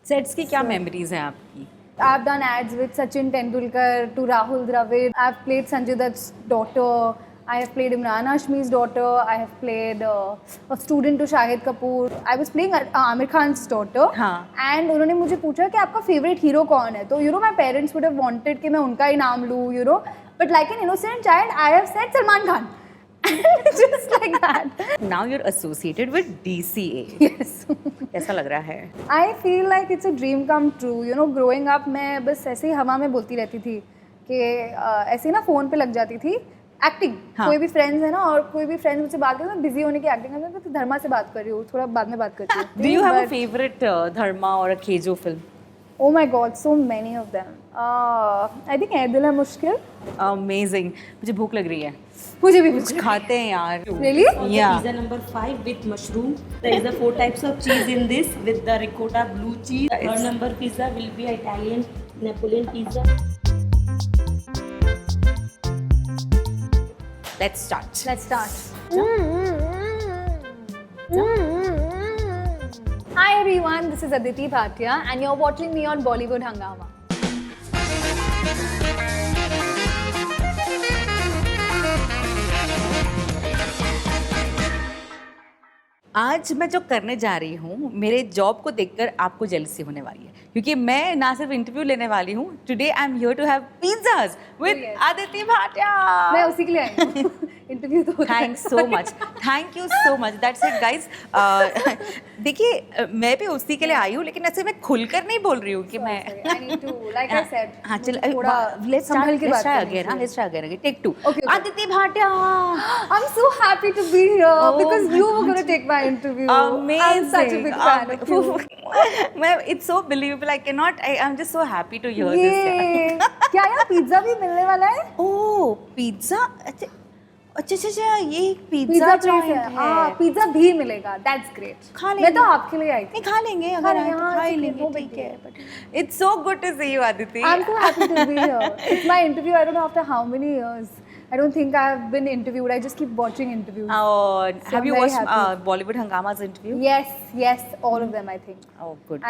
Sets की क्या memories हैं आपकी? I've done ads with Sachin Tendulkar to Rahul Dravid. I've played Sanjay Dutt's daughter. I have played Imran Hashmi's daughter. I have played a student to Shahid Kapoor. I was playing Amir Khan's daughter. हाँ. And उन्होंने मुझे पूछा कि आपका favorite hero कौन है? तो my parents would have wanted कि मैं उनका ही नाम लूँ, But like an innocent child, I have said Salman Khan. Just like that. Now you're associated with DCA. Yes. कैसा लग रहा है? I feel like it's a dream come true. Growing up मैं बस ऐसे ही हवा में बोलती रहती थी कि ऐसे ही ना फ़ोन पे लग जाती थी एक्टिंग. हाँ. कोई भी फ्रेंड्स है ना और कोई भी फ्रेंड्स मुझसे बात करते हैं बिजी होने की एक्टिंग करते हैं तो धर्मा से बात कर रही हूँ थोड़ा बाद में बात करती हूँ. Do you have a favorite Dharma or a Kejo film? Oh my God, so many of them. I think ऐ दिल है मुश्किल. Amazing. मुझे भूख लग रही है. मुझे भी कुछ खाते हैं यार. Really? Yeah. Pizza number 5 with mushroom. There is a 4 types of cheese in this with the ricotta blue cheese. Third number pizza will be Italian Napoleon pizza. Let's start. Let's start. Hi everyone, this is Aditi Bhatia and you're watching me on Bollywood Hungama. आज मैं जो करने जा रही हूँ मेरे job को देखकर आपको जेलसी होने वाली है क्योंकि मैं ना सिर्फ इंटरव्यू लेने वाली हूँ. Today I am here to have pizzas with Aditi Bhatia. मैं उसी के लिए आई हूँ. इंटरव्यू तो thanks so much. Thank you so much. That's it guys. देखिए मैं भी उसी के लिए आई हूँ लेकिन ऐसे मैं खुलकर नहीं बोल रही हूँ कि मैं I need to, like I said. हाँ चल लेट्स संभल के बात again. Let's try again. Take 2. Aditi Bhatia. I'm so happy to be here because you were going to take my interview. Amazing. I'm such a big fan of you. It's so believable. I'm just so happy to hear ये this. क्या यार pizza भी मिलने वाला है? ओह pizza. अच्छा ये pizza pizza place है. हाँ पिज्जा भी मिलेगा. That's great. खा लेंगे. मैं तो आपके लिए आई थी. नहीं खा लेंगे अगर आए तो हाँ, खा ही ठीक है, लेंगे. no ठीक big है. deal. It's so good to see you, Aditi. I'm so happy to be here. It's my interview. I don't know after how many years. I don't think I've been interviewed. I just keep watching interviews. Oh, So have you I'm very watched happy. Bollywood Hangama's interview? Yes, all of them I think. Oh, good.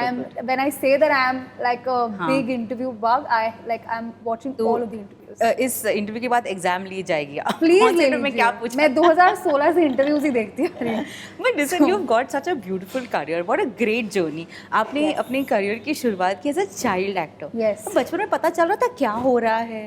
When I say that I am like a big interview bug, I'm watching all of the interviews. इस interview के बाद exam ली जाएगी. Please ले मैं क्या लीजिए. पूछूं? मैं 2016 से इंटरव्यूज ही देखती हूँ. But listen, you've got such a beautiful career. What a great journey. आपने अपने करियर की शुरुआत की as a child actor. Yes. बचपन में पता चल रहा था क्या हो रहा है?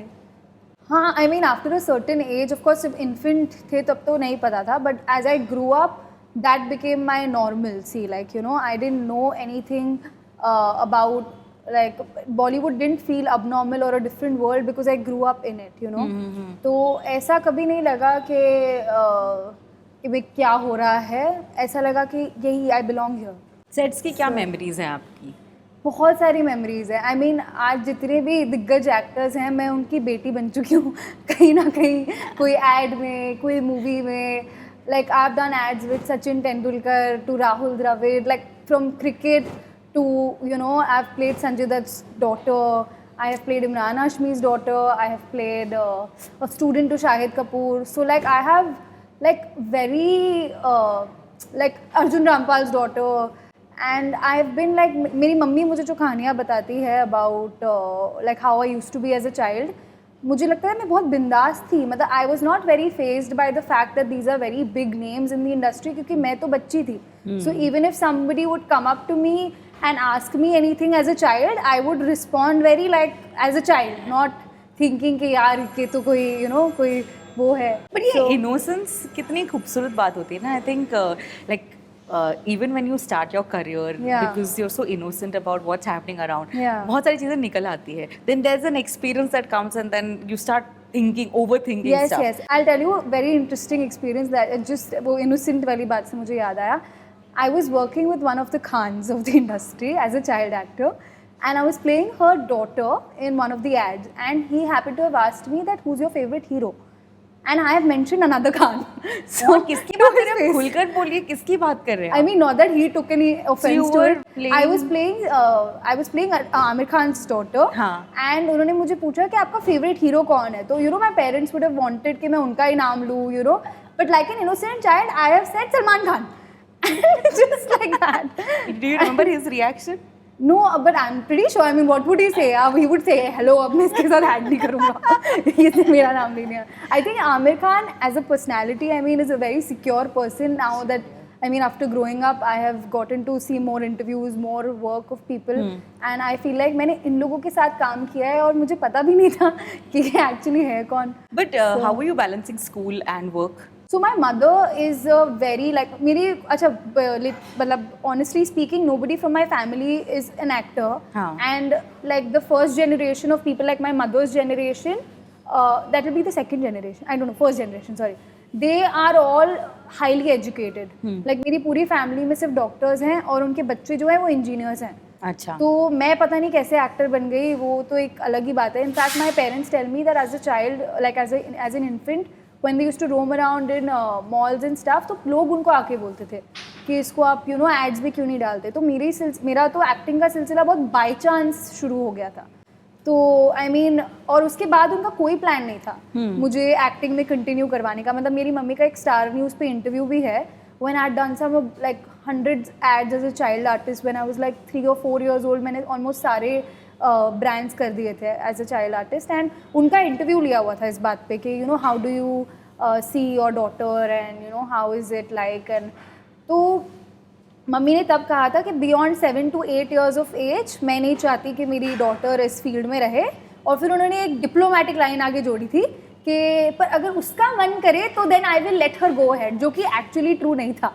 हाँ, I mean after a certain age, of course, जब infant थे तब तो नहीं पता था. But as I grew up, that became my normalcy. Like I didn't know anything about like Bollywood didn't feel abnormal or a different world because I grew up in it. तो ऐसा कभी नहीं लगा कि भाई क्या हो रहा है. ऐसा लगा कि यही I belong here. सेट्स की क्या मेमोरीज हैं आपकी? बहुत सारी मेमोरीज है. आई मीन आज जितने भी दिग्गज एक्टर्स हैं मैं उनकी बेटी बन चुकी हूँ कहीं ना कहीं. कोई एड में, कोई मूवी में. Like I have done ads with Sachin Tendulkar to Rahul Dravid. Like from cricket to I have played Sanjay दत्त's daughter. I have played Imran Hashmi's daughter. I have played a student to Shahid Kapoor. So like I have like very like Arjun Rampal's daughter. And I've been like मेरी mummy मुझे जो कहानियाँ बताती है about like how I used to be as a child, मुझे लगता है मैं बहुत बिंदास थी. मतलब I was not very fazed by the fact that these are very big names in the industry क्योंकि मैं तो बच्ची थी. So even if somebody would come up to me and ask me anything as a child, I would respond very like as a child, not thinking कि यार ये तो कोई कोई वो है. But ये innocence कितनी खूबसूरत बात होती है ना. I think like even when you start your career, because you're so innocent about what's happening around, बहुत सारी चीजें निकल आती है. Then there's an experience that comes and then you start overthinking stuff. Yes. I'll tell you a very interesting experience that just वो innocent वाली बात से मुझे याद आया. I was working with one of the Khans of the industry as a child actor, and I was playing her daughter in one of the ads, and he happened to have asked me that who's your favorite hero. And I have mentioned another Khan. So किसकी बात कर रहे हैं? खुलकर बोलिए किसकी बात कर रहे हैं? I mean not that he took any offense So to you it. were playing... I was playing Amir Khan's daughter. हाँ. And उन्होंने मुझे पूछा कि आपका favorite hero कौन है? तो my parents would have wanted कि मैं उनका ही नाम लूँ. But like an innocent child, I have said Salman Khan. Just like that. Do you remember his reaction? No, but I'm pretty sure. I mean, what would he say? He would say, "Hello, अब मैं इसके साथ act नहीं करूँगा." ये मेरा नाम नहीं है. I think Aamir Khan, as a personality, I mean, is a very secure person now that. I mean, after growing up, I have gotten to see more interviews, more work of people, and I feel like मैंने इन लोगों के साथ काम किया है और मुझे पता भी नहीं था कि ये actually है कौन. But how were you balancing school and work? So my mother is very like मेरी अच्छा मतलब honestly speaking nobody from my family is an actor and like the first generation of people like my mother's generation that will be the second generation I don't know first generation sorry they are all highly educated like मेरी पूरी family में सिर्फ doctors हैं और उनके बच्चे जो हैं वो engineers हैं. अच्छा. तो मैं पता नहीं कैसे एक्टर बन गई वो तो एक अलग ही बात है. In fact my parents tell me that as a child like as an infant when they used to roam around in malls and stuff तो लोग उनको आके बोलते थे कि इसको आप you know ads में क्यों नहीं डालते. तो मेरा तो एक्टिंग का सिलसिला बहुत बाई चांस शुरू हो गया था. तो आई मीन और उसके बाद उनका कोई प्लान नहीं था मुझे एक्टिंग में कंटिन्यू करवाने का. मतलब मेरी मम्मी का एक स्टार न्यूज़ पे इंटरव्यू भी है when I had done some like hundreds ads as a child artist when I was like 3 or 4 years old. मैंने almost सारे ब्रांड्स कर दिए थे as a child artist and उनका इंटरव्यू लिया हुआ था इस बात पे कि you know how do you see your daughter and you know how is it like and तो मम्मी ने तब कहा था कि beyond 7 to 8 years of age मैं नहीं चाहती कि मेरी डॉटर इस फील्ड में रहे. और फिर उन्होंने एक डिप्लोमेटिक लाइन आगे जोड़ी थी कि पर अगर उसका मन करे तो then I will let her go ahead जो कि एक्चुअली ट्रू नहीं था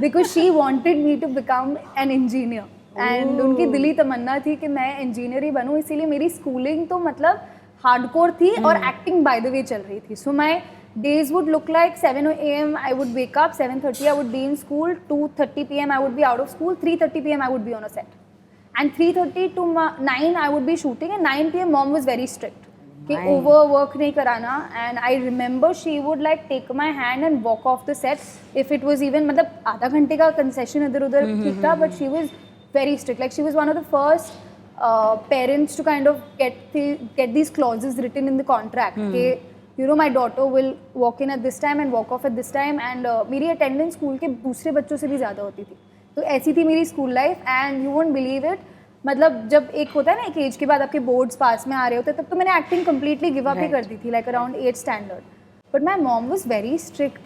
because she wanted me to become an engineer and उनकी दिली तमन्ना थी कि मैं इंजीनियर ही बनूँ. इसीलिए मेरी स्कूलिंग तो मतलब हार्डकोर थी और एक्टिंग बाय द वे चल रही थी. सो माई days would look like 7 AM I would wake up, 7:30 I would be in school, 2:30 PM I would be out of school, 3:30 PM I would be on a set and 3:30 to 9 I would be shooting and 9 PM mom was very strict कि overwork नहीं कराना and I remember she would like take my hand and walk off the set if it was even मतलब आधा घंटे का concession इधर उधर ठीक था but she was very strict like she was one of the first parents to kind of get these clauses written in the contract कि you know my daughter will walk in at this time and walk off at this time and मेरी attendance school के दूसरे बच्चों से भी ज़्यादा होती थी. तो ऐसी थी मेरी school life and you won't believe it मतलब जब एक होता है ना एक एज के बाद आपके बोर्ड्स पास में आ रहे होते तब तो मैंने एक्टिंग कम्प्लीटली गिव अप ही कर दी थी like around 8th standard. But my mom was very strict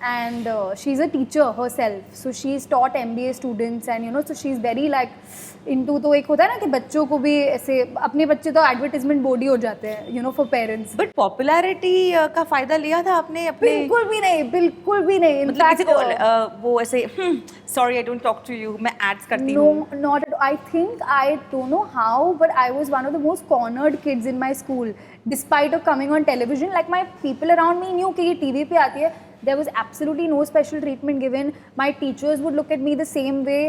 and she's a teacher herself. So she's taught MBA students and you know so she's very like into तो एक होता है ना कि बच्चों को भी ऐसे अपने बच्चे तो एडवर्टाइजमेंट बोर्ड ही हो जाते हैं you know for parents. But popularity का फायदा लिया था आपने अपने? बिल्कुल भी नहीं. In fact वो ऐसे sorry I don't talk to you मैं ads करती हूँ. No, not at all. I think I don't know how but I was one of the most cornered kids in my school. Despite of coming on television, like my people around me knew कि ये TV पे आती है. There was absolutely no special treatment given. My teachers would look at me the same way.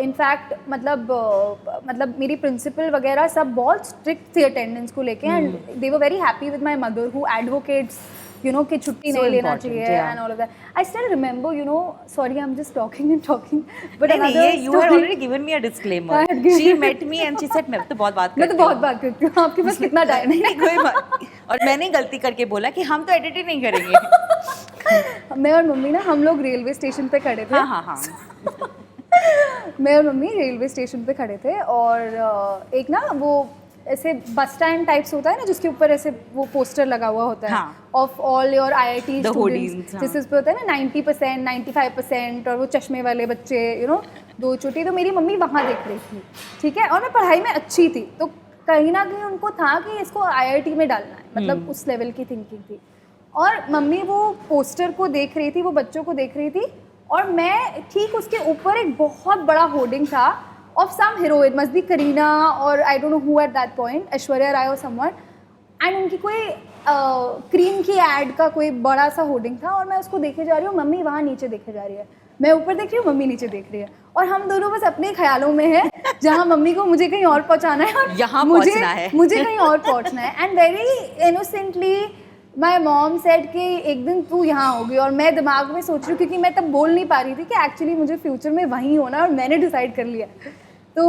In fact, मतलब मेरी principal वगैरह सब बहुत strict थी attendance को लेके and they were very happy with my mother who advocates you know कि छुट्टी नहीं लेना चाहिए and all of that. I still remember you know sorry I'm just talking but another you had already given me a disclaimer. She met me and she said मैं तो बहुत बात करती हूँ आपके पास कितना टाइम नहीं कोई बात और मैंने गलती करके बोला कि हम तो एडिट ही नहीं करेंगे. मैं और मम्मी ना हम लोग रेलवे स्टेशन पे खड़े थे. हाँ. मैं और मम्मी रेलवे स्टेशन पे खड़े थे और एक ना वो ऐसे बस स्टैंड टाइप्स होता है ना जिसके ऊपर ऐसे वो पोस्टर लगा हुआ होता है of all your IIT students जिस पे होता है ना 90% 95% और वो चश्मे वाले बच्चे यू नो 2 चोटी. तो मेरी मम्मी वहाँ देख रही थी ठीक है और मैं पढ़ाई में अच्छी थी तो कहीं ना कहीं उनको था कि इसको IIT में डालना है मतलब उस लेवल की थिंकिंग थी. और मम्मी वो पोस्टर को देख रही थी वो बच्चों को देख रही थी और मैं ठीक उसके ऊपर एक बहुत बड़ा होर्डिंग था of some heroine must be Kareena or I don't know who at that point Aishwarya Rai or someone and उनकी कोई क्रीम की एड का कोई बड़ा सा होर्डिंग था और मैं उसको देखे जा रही हूँ. मम्मी वहाँ नीचे देखे जा रही है मैं ऊपर देख रही हूँ मम्मी नीचे देख रही है और हम दोनों बस अपने ख्यालों में हैं जहाँ मम्मी को मुझे कहीं और पहुँचाना है और यहाँ मुझे कहीं और पहुँचना है. And very innocently my mom said कि एक दिन तू यहाँ होगी और मैं दिमाग में सोच रही हूँ क्योंकि मैं तब बोल नहीं पा रही थी कि एक्चुअली मुझे फ्यूचर में वहीं होना है और मैंने डिसाइड कर लिया. तो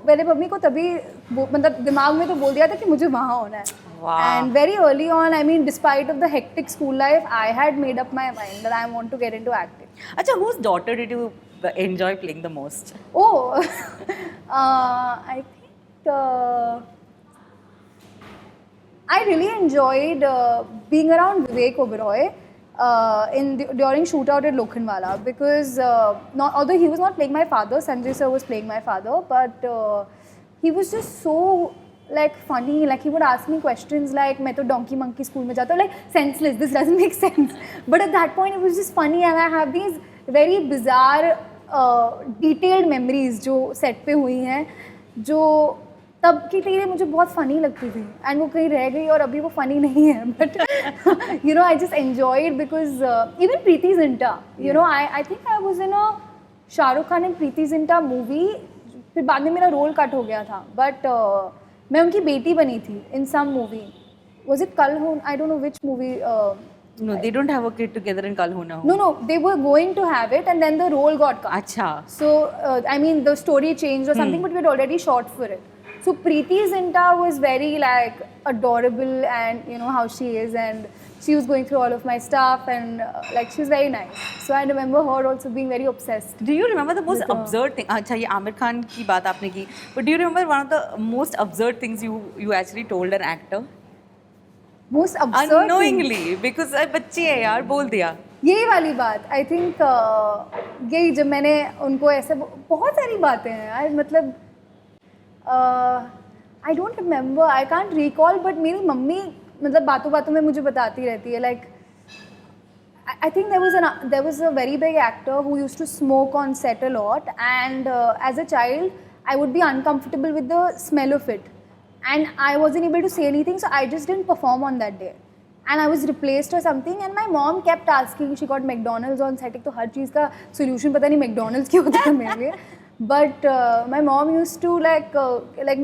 मैंने मम्मी को तभी मतलब दिमाग में तो बोल दिया था कि मुझे वहाँ होना है. And very early on I mean despite of the hectic school life I had made up my mind that I want to get into acting. अच्छा whose daughter did you enjoy playing the most? Oh, I think I really enjoyed being around Vivek Oberoi during shootout at Lokhandwala because although he was not playing my father, Sanjay sir was playing my father, but he was just so like funny. Like he would ask me questions like, "मैं तो donkey monkey school में जाता हूँ," like senseless. This doesn't make sense. But at that point, it was just funny, and I have these very bizarre, detailed memories जो set पे हुई हैं, जो तब की लिए मुझे बहुत फ़नी लगती थी एंड वो कहीं रह गई और अभी वो फ़नी नहीं है but you know I just enjoyed because even Preity Zinta you know I think I was in a Shahrukh Khan and Preity Zinta movie फिर बाद में मेरा रोल कट हो गया था बट मैं उनकी बेटी बनी थी इन सम मूवी वाज इट कल हो I don't know which movie No, they don't have a kid together in Kal Ho Na Ho. No, they were going to have it and then the role got cut. Acha. So, I mean, the story changed or something, but we had already shot for it. So, Preeti Zinta was very like adorable and you know how she is and she was going through all of my stuff and like she was very nice. So, I remember her also being very obsessed. Do you remember the most absurd thing? अच्छा ये आमिर खान की बात आपने की. But do you remember one of the most absurd things you actually told an actor? Most absurd Unknowingly, because बच्ची है यार बोल दिया. यही वाली बात आई थिंक यही जब मैंने उनको ऐसे बहुत सारी बातें हैं यार मतलब I don't remember I can't recall but मेरी मम्मी मतलब बातों बातों में मुझे बताती रहती है like I think there was a very big actor who used to smoke on set a lot and as a child I would be uncomfortable with the smell of it and I wasn't able to say anything so I just didn't perform on that day and I was replaced or something and my mom kept asking she got McDonald's on set तो हर चीज़ का solution पता नहीं McDonald's क्यों होता है मेरे लिए but my mom used to like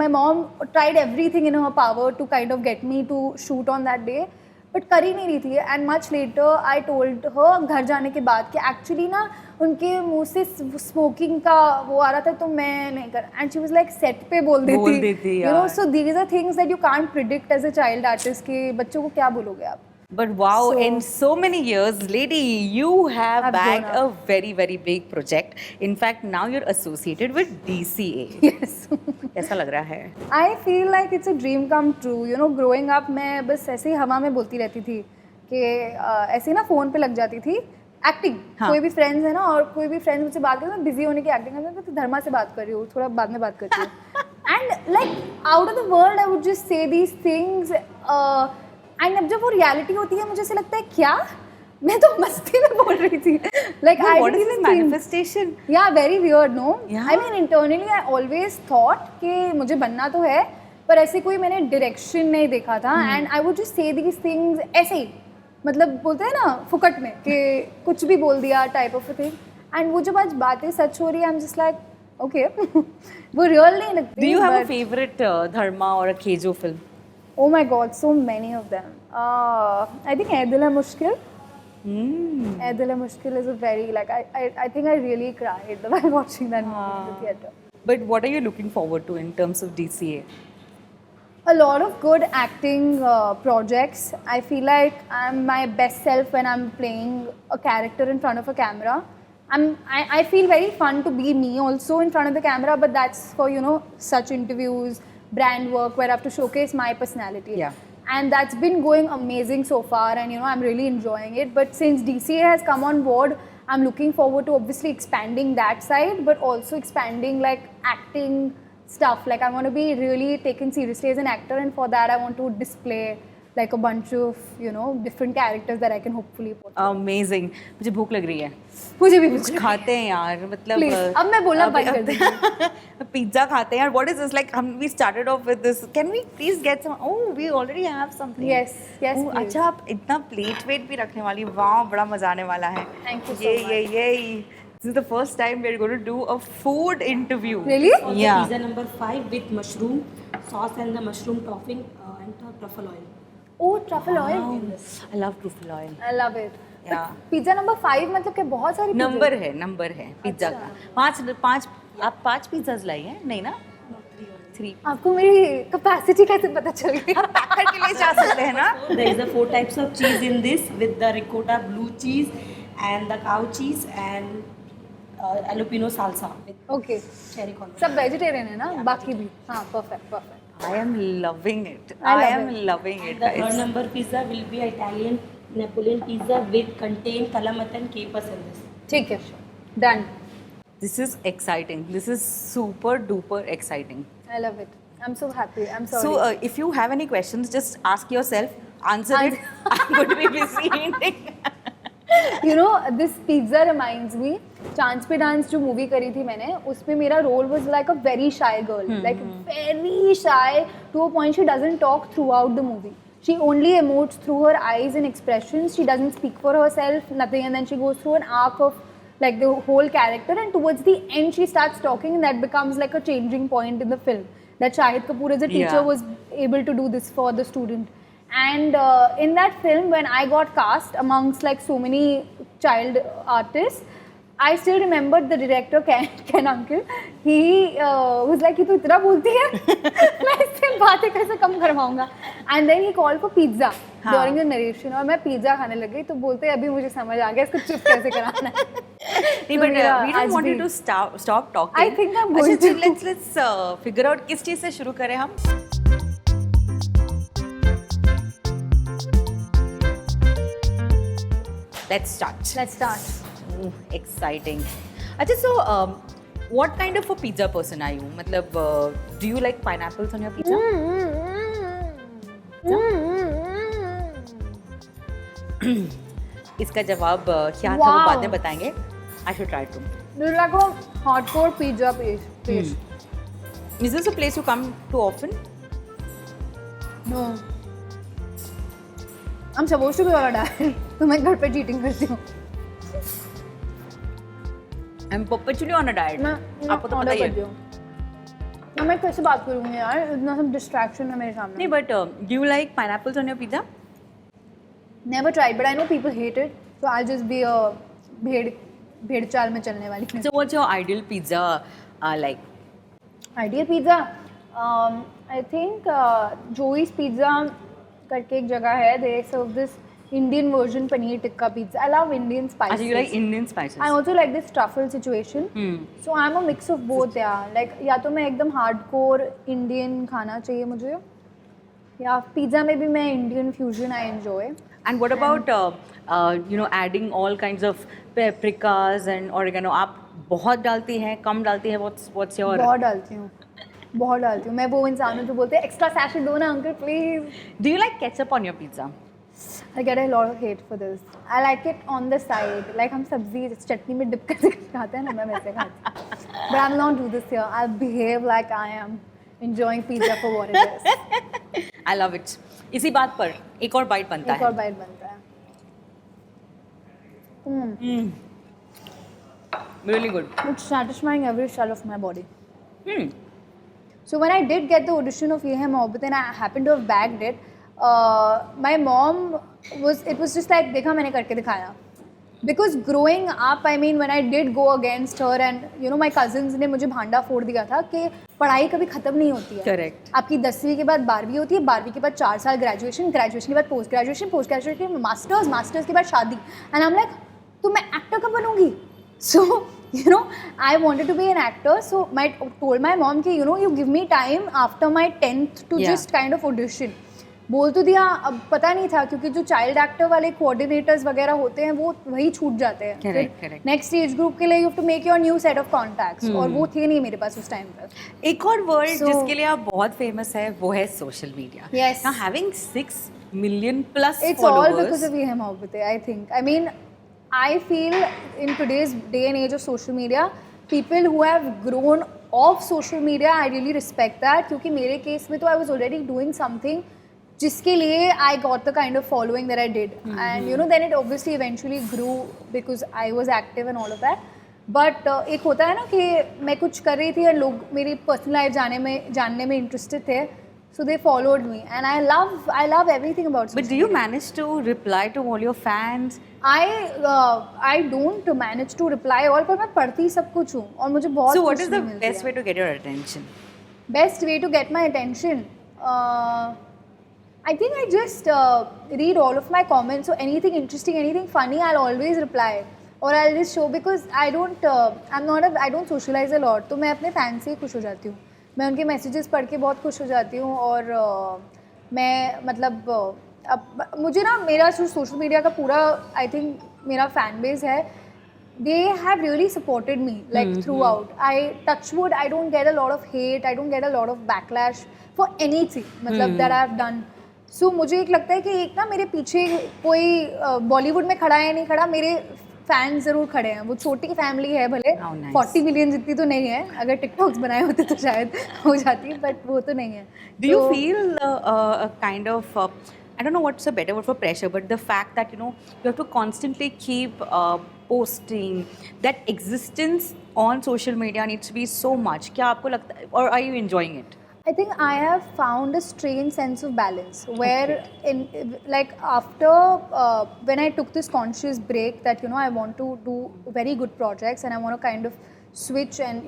my mom tried everything in her power to kind of get me to shoot on that day but कर ही नहीं रही थी and much later I told her घर जाने के बाद कि एक्चुअली ना उनके मुंह से स्मोकिंग का वो आ रहा था तो मैं नहीं कर and she was like set पे बोल देती you know so these are things that you can't predict as a child artist कि बच्चों को क्या बोलोगे आप. But wow, in so many years, lady, you have bagged a very, very big project. In fact, now you're associated with DCA. Yes. कैसा लग रहा है? I feel like it's a dream come true. You know, growing up, मैं बस ऐसे ही हवा में बोलती रहती थी कि ऐसे ना फ़ोन पे लग जाती थी एक्टिंग. हाँ. कोई भी फ्रेंड्स है ना और कोई भी फ्रेंड्स मुझसे बात करते हैं बिजी होने की एक्टिंग करते हैं तो धर्मा से बात कर रही हूँ थोड़ा बाद में बात करती हूँ and like out of the world I would just say these things and अब जब वो रियलिटी होती है मुझे ऐसे लगता है क्या मैं तो मस्ती में बोल रही थी like I what is this manifestation या very weird no I mean internally I always thought कि मुझे बनना तो है पर ऐसे कोई मैंने डायरेक्शन नहीं देखा था and I would just say these things ऐसे ही मतलब बोलते हैं ना फुकट में कि कुछ भी बोल दिया टाइप ऑफ थिंग एंड वो जब आज बातें सच हो रही है I am just like okay वो रियल नहीं लगती. Do you have a favourite Dharma और a KJo film? Oh my God, so many of them. I think Ae Dil Hai Mushkil. Ae Dil Hai Mushkil is a very like I think I really cried while watching that movie in the theater. But what are you looking forward to in terms of DCA? A lot of good acting projects. I feel like I'm my best self when I'm playing a character in front of a camera. I feel very fun to be me also in front of the camera, but that's for you know such interviews. Brand work where I have to showcase my personality. Yeah. And that's been going amazing so far and you know I'm really enjoying it. But since DCA has come on board, I'm looking forward to obviously expanding that side but also expanding like acting stuff. Like I want to be really taken seriously as an actor and for that I want to display like a bunch of you know different characters that I can hopefully portray. Amazing. मुझे भूख लग रही है. मुझे भी कुछ खाते हैं यार मतलब Please, अब मैं बोलना बंद कर दूँगी. पिज्जा खाते हैं यार. What is this like? We started off with this. Can we please get some? Oh, we already have something. Yes, oh, अच्छा आप इतना प्लेट वेट भी रखने वाली. वाह बड़ा मजा आने वाला है. Thank you so much. Yay. This is the first time we're going to do a food interview. Really? Yeah. Pizza number 5 with mushroom sauce and the mushroom topping and truffle oil. Oh, truffle oil. I love truffle oil. I love it. Yeah. Pizza number 5 मतलब कि बहुत सारी number है pizza का. पांच आप 5 pizzas लाई हैं नहीं ना? 3. आपको मेरी कैपेसिटी कैसे पता चल गई? आप पैक करके ले जा सकते हैं ना? There is a 4 types of cheese in this with the ricotta blue cheese and the cow cheese and jalapeno salsa with okay cherry corn. सब वेजिटेरियन है ना बाकी भी हाँ perfect perfect I am loving it. I I love am it. loving it, The third guys. number pizza will be Italian Napoleon pizza with contain kalamat and capers in this. ठीक है done This is exciting. This is super duper exciting. I love it I am so happy I am sorry So, if you have any questions, just ask yourself, answer it. I'm going to be busy eating. You know this pizza reminds me Chance Pe Dance जो movie करी थी मैंने उसमें मेरा role was like a very shy girl like very shy to a point she doesn't talk throughout the movie she only emotes through her eyes and expressions she doesn't speak for herself nothing and then she goes through an arc of like the whole character and towards the end she starts talking and that becomes like a changing point in the film that Shahid Kapoor as a teacher Yeah. was able to do this for the student. And in that film, when I got cast amongst like so many child artists, I still remember the director Ken Uncle. He was like, "ये तो इतना बोलती है, मैं इससे बातें कैसे कम करवाऊँगा?" And then he called for pizza during the narration और मैं पिज़्ज़ा खाने लग गई तो बोलते हैं अभी मुझे समझ आ गया इसको चुप कैसे कराना है. नहीं, तो but मेरा we don't आज want you भी- to stop talking. I think I'm अच्छा, going to. let's figure out किस चीज़ से शुरू करें हम. Let's start. Let's start. Ooh, exciting. अच्छा, so what kind of a pizza person are you? मतलब do you like pineapples on your pizza? इसका जवाब क्या था वो Wow. बाद में बताएंगे. I should try to. This is like a hardcore pizza place. Is this a place you come to often? No. I'm supposed to be on a diet. तो मैं घर पे चीटिंग करती हूँ. I'm perpetually on a diet. मैं आपको तो पता order ही करती है. हूँ. अब मैं कैसे बात करूँगी यार इतना सब डिस्ट्रैक्शन है मेरे सामने. नहीं, but do you like pineapples on your pizza? Never tried, but I know people hate it. So I'll just be a भेड़ चाल में चलने वाली. So what's your ideal pizza like? Ideal pizza. I think Joey's Pizza करके एक जगह है. They serve this Indian version paneer tikka pizza. I love Indian spices. अच्छा, you like Indian spices? I also like this truffle situation. Hmm. So I'm a mix of both yeah. Like या तो मैं एकदम hardcore Indian खाना चाहिए मुझे या pizza में भी मैं Indian fusion I enjoy. And what about adding all kinds of paprikas and oregano? आप बहुत डालती हैं, कम डालती हैं? What's your? बहुत डालती हूँ. मैं वो इंसान हूँ जो बोलते हैं एक्स्ट्रा सैशेट दो ना uncle please. Do you like ketchup on your pizza? I get a lot of hate for this. I like it on the side. Like हम सब्जी चटनी में डिप करके खाते हैं ना मैं वैसे खाती हूँ. But I'll not do this here. I'll behave like I am enjoying pizza for what it is. I love it. इसी बात पर एक और बाइट बनता एक है. और बाइट बनता है. Really good. It's satisfying every cell of my body. Hmm. So when I did get the audition of Ye Hai Mohabbat and I happened to have bagged it, my mom it was just like देखा मैंने करके दिखाया. Because growing up, I mean, when I did go against her and you know my cousins ने मुझे भांडा फोड़ दिया था कि पढ़ाई कभी ख़त्म नहीं होती है. Correct. आपकी 10वीं के बाद 12वीं होती है, 12वीं के बाद 4 साल ग्रेजुएशन, ग्रेजुएशन के बाद पोस्ट ग्रेजुएशन, पोस्ट ग्रेजुएशन के बाद मास्टर्स, मास्टर्स के बाद शादी. एंड आई एम लाइक तो मैं एक्टर कब बनूंगी? So you know I wanted to be an actor, so told my mom कि you give me time after my 10th to Yeah. just kind of audition. बोल तो दिया, अब पता नहीं था क्योंकि जो चाइल्ड एक्टर वाले कोऑर्डिनेटर्स वगैरह होते हैं वो वही छूट जाते हैं. Correct. नेक्स्ट एज ग्रुप के लिए you have to make your new set of contacts और वो थे नहीं मेरे पास उस टाइम पर. एक और वर्ड So- जिसके लिए आप बहुत फेमस है वो है social media. Yes. Now having 6 million plus It's all followers. because of Ye Hai Mohabbat, I think. I mean, I feel in today's day and age of social media, people who have grown off social media, I really respect that. क्योंकि मेरे case में तो I was already doing something जिसके लिए I got the kind of following that I did. And then it obviously eventually grew because I was active and all of that. But एक होता है ना कि मैं कुछ कर रही थी और लोग मेरी पर्सनल लाइफ जानने में इंटरेस्टेड थे. So they followed me and I love everything about social But do you manage to reply to all your fans? I don't manage to reply all पर मैं पढ़ती सब कुछ हूँ और मुझे बहुत So what is खुशी the मिलती best है. way to get your attention? Best way to get my attention? I think I just read all of my comments. So anything interesting, anything funny, I'll always reply. और I just show because I don't socialise a lot, तो मैं अपने fan से ही खुश हो जाती हूँ, मैं उनके मैसेजेस पढ़ के बहुत खुश हो जाती हूँ। और मैं मतलब अब मुझे ना मेरा जो सोशल मीडिया का पूरा आई थिंक मेरा फैन बेस है, they have really supported me like throughout. I touch wood, I don't get a lot of hate, I don't get a lot of backlash for anything मतलब that I have done. So मुझे एक लगता है कि एक ना मेरे पीछे कोई बॉलीवुड में खड़ा है नहीं खड़ा, मेरे फैन ज़रूर खड़े हैं। वो छोटी फैमिली है भले, 40 मिलियन जितनी तो नहीं है, अगर टिकटॉक्स बनाए होते तो शायद हो जाती, बट वो तो नहीं है। Do you feel a kind of I don't know what's a better word for pressure, but the fact that you have to constantly keep posting, that existence on social media needs to be so much. क्या आपको लगता है, or are you enjoying it? I think I have found a strange sense of balance where in like after when I took this conscious break that I want to do very good projects and I want to kind of switch and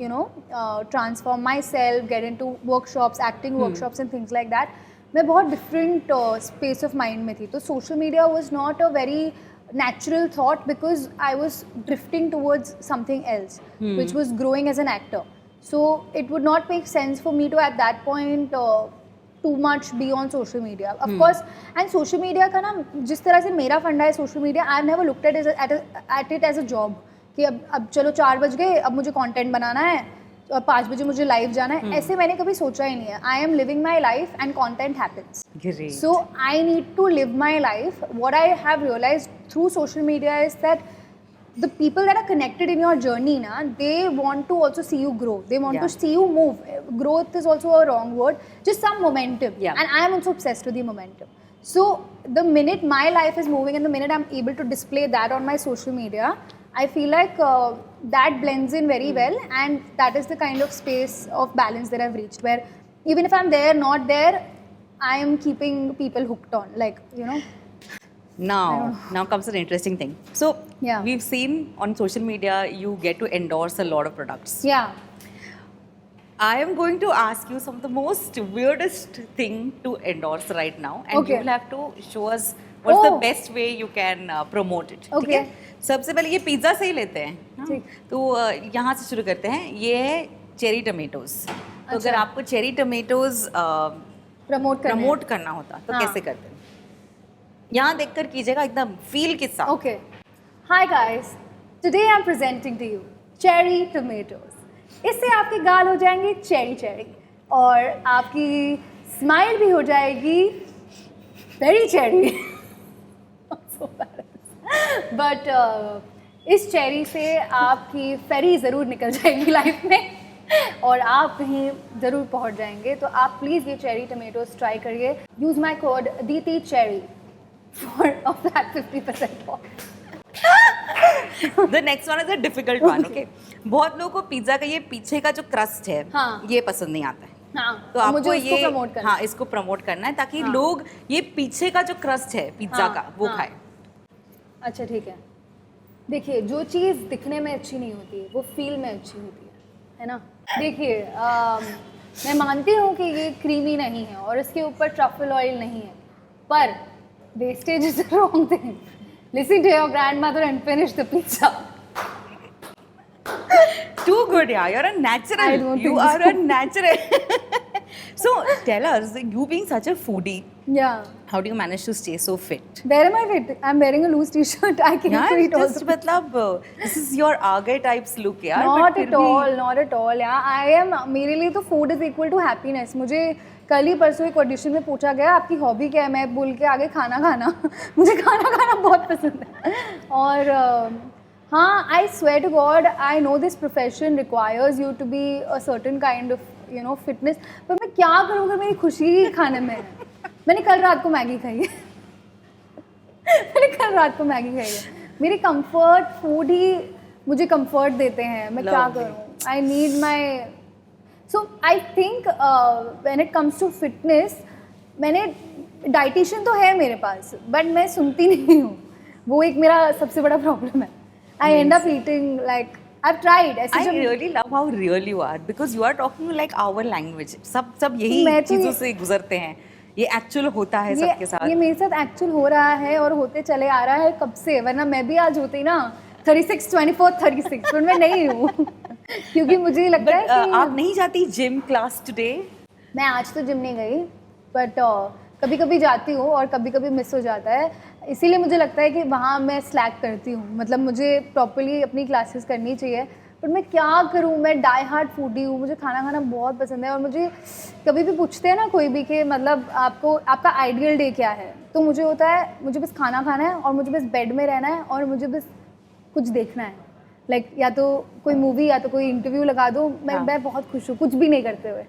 transform myself, get into workshops, acting workshops and things like that. मैं बहुत different space of mind में थी, तो social media was not a very natural thought because I was drifting towards something else which was growing as an actor. So it would not make sense for me to at that point too much be on social media. Of course, and social media का ना जिस तरह से मेरा फंडा है social media, I've never looked at it as a job कि अब चलो 4 बज गए, अब मुझे content बनाना है और 5 बजे मुझे लाइव जाना है, ऐसे मैंने कभी सोचा ही नहीं है। I am living my life and content happens. Great. So I need to live my life. What I have realized through social media is that the people that are connected in your journey na, they want to also see you grow, they want to see you move. Growth is also a wrong word, just some momentum. And I am also obsessed with the momentum. So the minute my life is moving and the minute I'm able to display that on my social media, I feel like that blends in very well, and that is the kind of space of balance that I've reached where even if I'm there, not there, I am keeping people hooked on, like, Now comes an interesting thing. So we've seen on social media you get to endorse a lot of products. Yeah. I am going to ask you some of the most weirdest thing to endorse right now, and you will have to show us what's the best way you can promote it. Okay. सबसे पहले ये pizza से ही लेते हैं, तो यहाँ से शुरू करते हैं। ये है चेरी टमेटोज। तो अगर आपको चेरी टमेटोज प्रमोट करना होता तो कैसे करते हैं? यहाँ देखकर कीजिएगा, एकदम फील के साथ। Okay. Hi guys, today I'm presenting to you cherry tomatoes. इससे आपके गाल हो जाएंगे चेरी चेरी और आपकी स्माइल भी हो जाएगी वेरी चेरी। बट इस चेरी से आपकी फेरी ज़रूर निकल जाएगी लाइफ में और आप कहीं ज़रूर पहुंच जाएंगे। तो आप प्लीज़ ये चेरी टमेटोज ट्राई करिए। Use my code DT cherry for a flat 50% off. The next one is a difficult one, okay? बहुत लोगों को पिज्जा का ये पीछे का जो क्रस्ट है, ये पसंद नहीं आता है। तो आपको ये इसको प्रमोट करना है ताकि लोग ये पीछे का जो क्रस्ट है पिज्जा का वो खाए। अच्छा ठीक है। देखिए, जो चीज़ दिखने में अच्छी नहीं होती वो फील में अच्छी होती है ना? देखिए, मैं मानती हूँ कि ये क्रीमी नहीं है और इसके ऊपर ट्रफल ऑयल नहीं है, पर wastage is the wrong thing. Listen to your grandmother and finish the pizza. Too good, yeah. You're a natural. You are a natural. So tell us, you being such a foodie, how do you manage to stay so fit? Where am I fit? I'm wearing a loose t-shirt. I can't fit also. मतलब this is your Agar types look, यार. Not at all, not at all. Yeah, I am. मेरे लिए तो food is equal to happiness. मुझे कल ही परसों एक audition में पूछा गया आपकी हॉबी क्या है, मैं बोल के आगे खाना खाना। मुझे खाना खाना बहुत पसंद है। और हाँ, I swear to God I know this profession requires you to be a certain kind of fitness, पर मैं क्या करूँ अगर मेरी खुशी ही खाने में है। मैंने कल रात को मैगी खाई है। मेरी कंफर्ट फूड ही मुझे कंफर्ट देते हैं, मैं क्या करूँ? I need my So I think when it comes to fitness, मैंने डाइटिशियन तो है मेरे पास, बट मैं सुनती नहीं हूँ। वो एक मेरा सबसे बड़ा प्रॉब्लम है। I end up eating like I've tried. I really love how real you are because you are talking like our language. सब यही चीज़ों से गुजरते हैं। ये एक्चुअल होता है सबके साथ। ये मेरे साथ एक्चुअल हो रहा है और होते चले आ रहा है कब से, वरना मैं भी आज होती ना 36, 24, 36 पर मैं नहीं हूँ क्योंकि मुझे लगता है कि आप नहीं जाती जिम क्लास टुडे? मैं आज तो जिम नहीं गई, बट कभी कभी जाती हूँ और कभी कभी मिस हो जाता है, इसीलिए मुझे लगता है कि वहाँ मैं स्लैक करती हूँ, मतलब मुझे प्रॉपरली अपनी क्लासेस करनी चाहिए, पर मैं क्या करूँ, मैं डाई हार्ड फूडी हूँ, मुझे खाना खाना बहुत पसंद है, और मुझे कभी भी पूछते हैं ना कोई भी कि मतलब आपको आपका आइडियल डे क्या है, तो मुझे होता है मुझे बस खाना खाना है और मुझे बस बेड में रहना है और मुझे बस कुछ देखना है, लाइक या तो कोई मूवी या तो कोई इंटरव्यू लगा दो, मैं बहुत खुश हूँ कुछ भी नहीं करते हुए।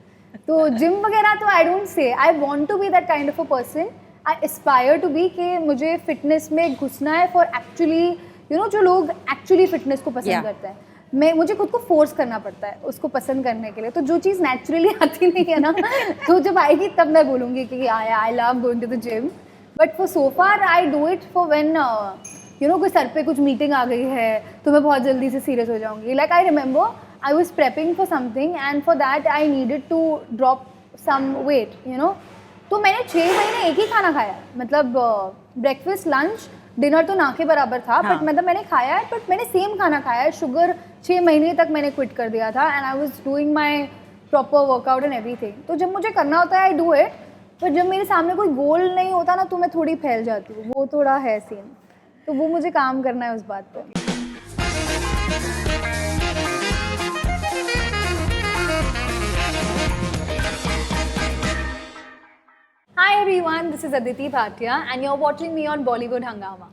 तो जिम वगैरह तो I don't say, I want to be that kind of a person, I aspire to be कि मुझे फिटनेस में घुसना है फॉर एक्चुअली जो लोग एक्चुअली फिटनेस को पसंद करते हैं, मुझे खुद को फोर्स करना पड़ता है उसको पसंद करने के लिए, तो जो चीज़ नेचुरली आती नहीं है ना तो जब आएगी तब मैं बोलूँगी कि I love going to the gym, but for so far I do it for when कोई सर पे कुछ मीटिंग आ गई है तो मैं बहुत जल्दी से सीरियस हो जाऊँगी। Like I remember I was prepping for something and for that I needed to drop some weight तो मैंने 6 महीने एक ही खाना खाया, मतलब ब्रेकफास्ट लंच डिनर तो ना के बराबर था, बट मतलब मैंने खाया है, बट मैंने सेम खाना खाया है, शुगर 6 महीने तक मैंने क्विट कर दिया था, and I was doing my proper workout and everything. तो जब मुझे करना होता है आई डू इट, पर जब मेरे सामने कोई गोल नहीं होता ना तो मैं थोड़ी फैल जाती हूँ, वो थोड़ा है सीन, तो वो मुझे काम करना है उस बात पे। Hi everyone, this is Aditi Bhatia and you're watching me on Bollywood Hangama.